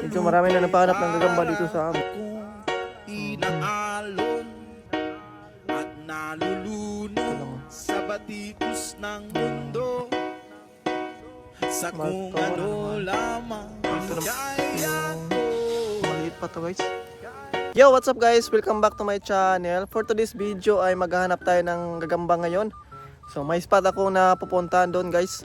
Medyo marami na nagpahanap ng gagamba dito sa amin. Inaalon at nalulunod sa batikos ng mundo, sa kung ano lamang kaya ko. Maliit pa to guys. Yo, what's up guys? Welcome back to my channel. For today's video ay maghahanap tayo ng gagamba ngayon. So may spot ako na pupuntahan doon guys.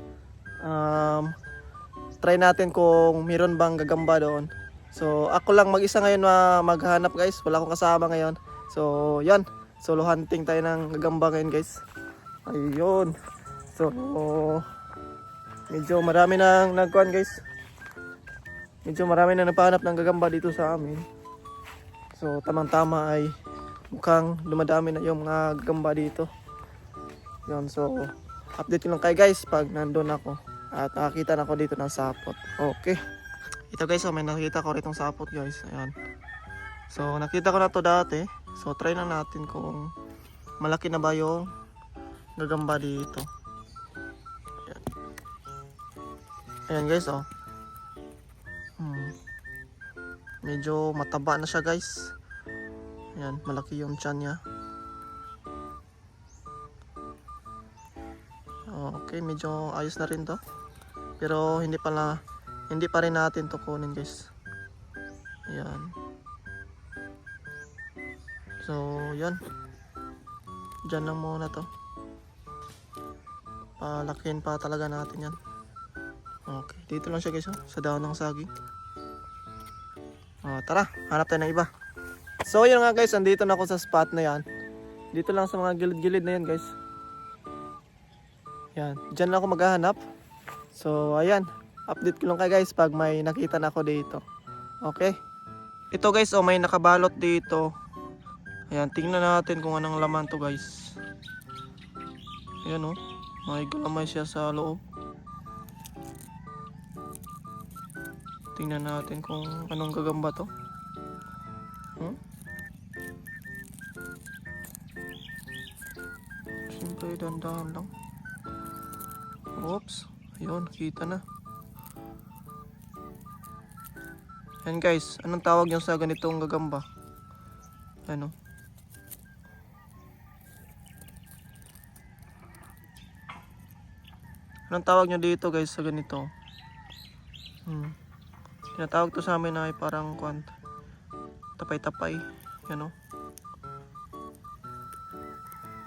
Try natin kung meron bang gagamba doon. So ako lang mag-isa ngayon na maghahanap guys. Wala akong kasama ngayon. So yan, solo hunting tayo ng gagamba ngayon guys. Ayun. So medyo marami nang nagkuhan guys. Medyo marami na nagpahanap ng gagamba dito sa amin. So tamang-tama ay mukhang dumadami na yung mga gagamba dito. Yun, so update ko lang kayo guys pag nandun ako at nakakita na ako dito ng sapot. Okay. Ito guys, may nakita ko ritong sapot guys. Ayan. So nakita ko na to dati. So try na natin kung malaki na ba yung gagamba dito. Ayan, ayan guys oh. Medyo mataba na siya guys. Ayan, malaki yung tiyan niya. Okay, medyo ayos na rin to. Pero hindi pa rin natin to kunin guys. Ayan. So, yan. Diyan lang muna to. Palakihin pa talaga natin yan. Okay, dito lang siya guys, oh, sa dahon ng saging. Tara, hanap tayo ng iba. So yun nga guys, andito na ako sa spot na yan. Dito lang sa mga gilid-gilid na yan guys. Yan, dyan lang ako maghahanap. So ayan, update ko lang kayo guys pag may nakita na ako dito. Okay. Ito guys, oh, may nakabalot dito. Ayan, tingnan natin kung anong laman to guys. Ayan oh, may galamay siya sa loob. Tingnan natin kung anong gagamba to. Siyempre dandahan lang. Oops, ayun, kita na. Yan guys, anong tawag nyo sa ganitong gagamba? Ano? Anong tawag nyo dito guys sa ganito? Tinatawag to sa amin ay parang tapay-tapay. Yan o.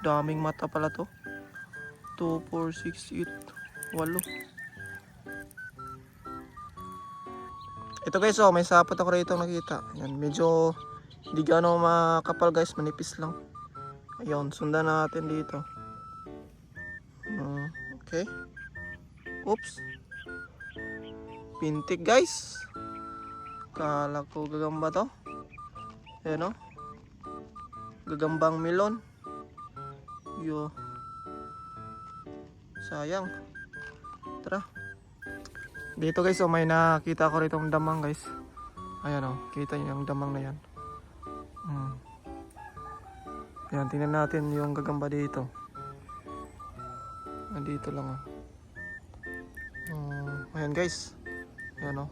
Daming mata pala to. 2, 4, 6, 8, 8. Ito guys, oh, may sapot ako rito nakita. Yan, medyo hindi gaano makapal guys, manipis lang. Ayun, sundan natin dito. Okay. Oops. Pintik guys. Kala ko gagamba to. Ayan o. Gagambang melon. Yo. Sayang. Tara. Dito guys, oh, may nakita ko rito ng damang guys. Ayan o. Kita nyo yung damang na yan. Ayan, tingnan natin yung gagamba dito. Nandito lang o. Ayan guys. Ayan o.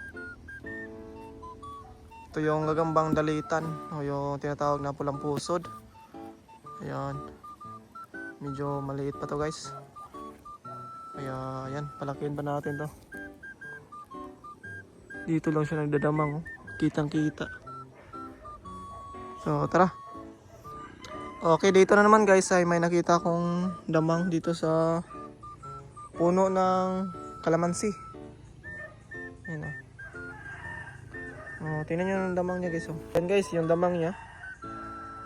Ito yung gagambang dalitan o yung tinatawag na pulang pusod. Ayan. Medyo maliit pa to guys. Kaya ayan, palakihin pa natin to. Dito lang siya nagdadamang oh. Kitang kita. So tara. Okay, dito na naman guys ay may nakita akong damang dito sa puno ng kalamansi. Ayan o. Tingnan nyo yung damang niya guys. Yan guys, yung damang niya.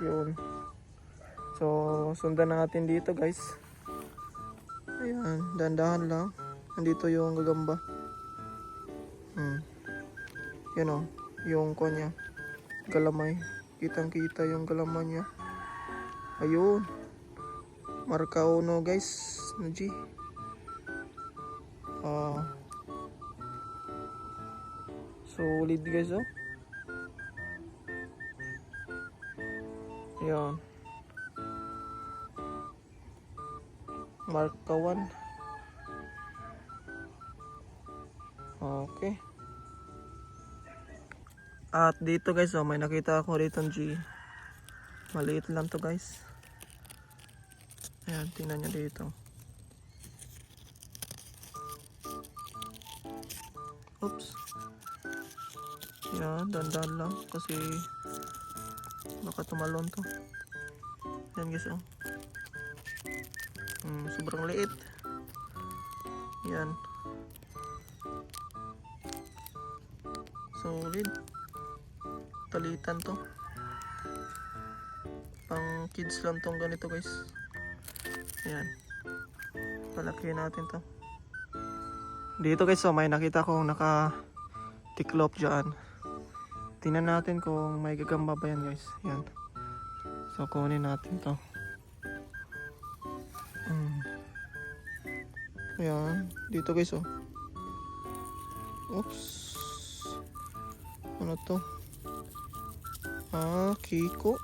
Yun. So, sundan natin dito guys. Ayan, dahan-dahan lang. Nandito yung gagamba. Yan o, yung konya. Galamay. Kitang-kita yung galamay niya. Ayun. Marka uno guys. Naji. Solid guys oh. Ayan. Marka 1. Okay. At dito guys, may nakita ako rito ng G. Maliit lang to guys. Ayan, tingnan nyo dito. Oops. Yan, dandan lang kasi baka tumalon to. Yan guys, oh. Sobrang liit. Yan. Solid. Talitan to. Pang kids lang tong ganito guys. Yan. Palakihin natin to. Dito guys, may nakita kong naka-tiklop dyan. Tingnan natin kung may gagamba ba yan guys. Yan. So kunin natin to. Yan. Dito guys, oh. Oops. Ano to? Kiko.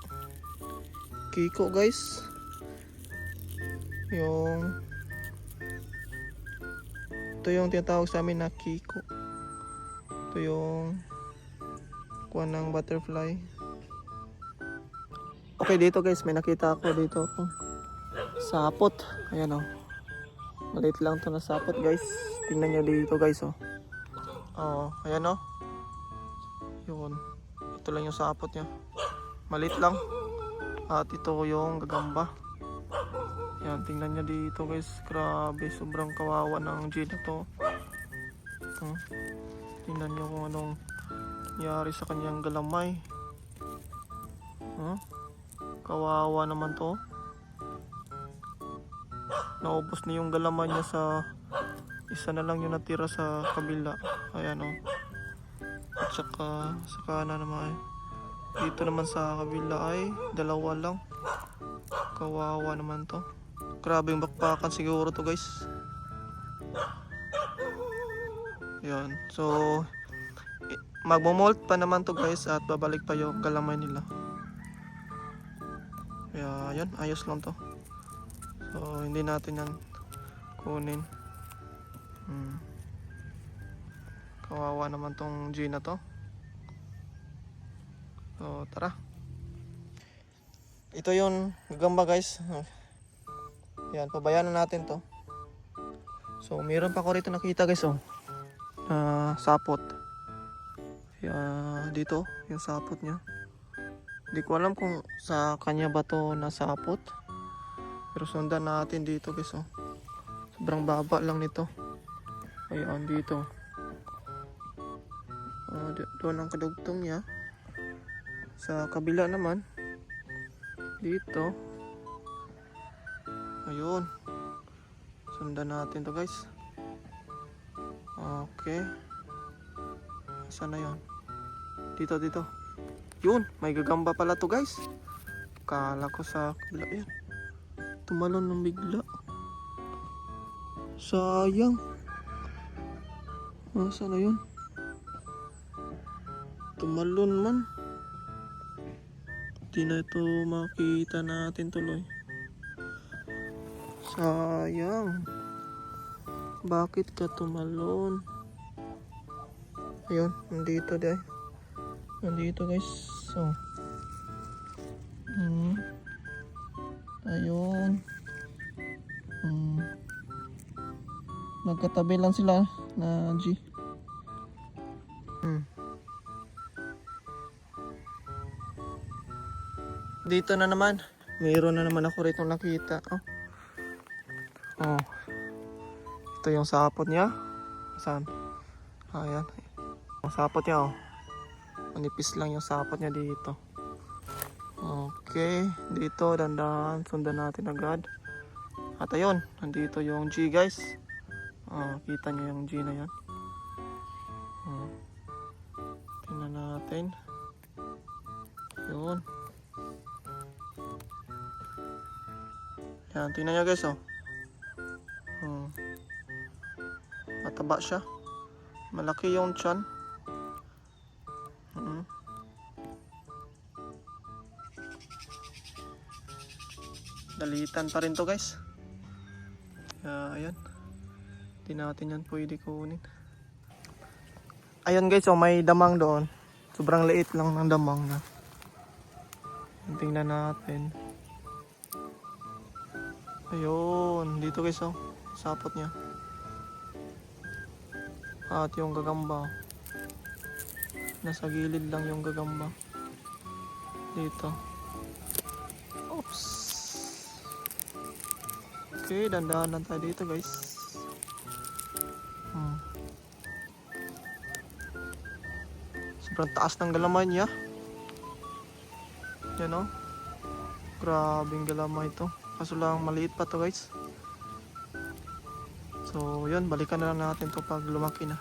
Kiko guys. Ito yung tinatawag sa amin na Kiko. Ito yung kuha ng butterfly. Okay, dito guys, may nakita ako dito. Sapot. Ayan, oh. Maliit lang to na sapot guys. Tingnan nyo dito guys, oh. Ayan, oh. Yun. Ito lang yung sapot niya. Maliit lang. At ito yung gagamba. Yan, tingnan nyo dito guys. Grabe, sobrang kawawa ng G na to. Tingnan nyo kung anong nangyari sa kanyang galamay. Kawawa naman to. Naubos na yung galamay niya sa isa na lang yung natira sa kabila. Ayan, oh. At saka sa kanan naman. Dito naman sa kabila ay dalawa lang. Kawawa naman to. Grabe yung bakbakan siguro to guys. Yan. So magmo-molt pa naman to guys at babalik pa yung galamay nila. Kaya yun, ayos lang to. So hindi natin yan kunin. Kawawa naman tong G na to. So tara. Ito yung gagamba guys. Yan, pabayaan na natin to. So meron pa ko rito nakita guys, oh. Sapot. Dito yung sapot niya. Hindi ko alam kung sa kanya ba to na sapot. Pero sundan natin dito guys, oh. Sobrang baba lang nito. Ayan dito. Doon ang kadugtong niya. Sa kabila naman dito. Ayun. Sundan natin to guys. Okay. Saan na yun? Dito. Yun, may gagamba pala to guys. Kala ko sa kabila. Ayan. Tumalon ng bigla. Sayang. Saan na yun? Tumalon man. Di na ito makita natin tuloy. Sayang. Bakit ka tumalon? Ayun, nandito dahil. Nandito guys. So. Ayun. Magkatabi lang sila na G. Dito na naman. Mayroon na naman ako rito nakita. Ito yung sapot niya. Saan? Ayan. Ang sapot niya, oh. Manipis lang yung sapot niya dito. Okay. Dito, dandan. Sundan natin agad. At ayun. Nandito yung G guys. Kita niyo yung G na yan. Tingnan natin. Yun. Yan. Tingnan niyo guys, oh. Mataba siya. Malaki yung tiyan. Dalitan pa rin to guys. Ayan. Hindi natin yan pwede kunin. Ayun guys, oh, may damang doon. Sobrang liit lang ng damang na. Tingnan natin. Ayun, dito guys, oh. Sapot niya. At yung gagamba. Nasa gilid lang yung gagamba. Dito. Oops. Okay, dandahan tayo dito guys. Sobrang taas ng galamay niya. Yan, oh. Grabing galamay ito. Kaso lang maliit pa to guys. So yun, balikan na lang natin to pag lumaki na.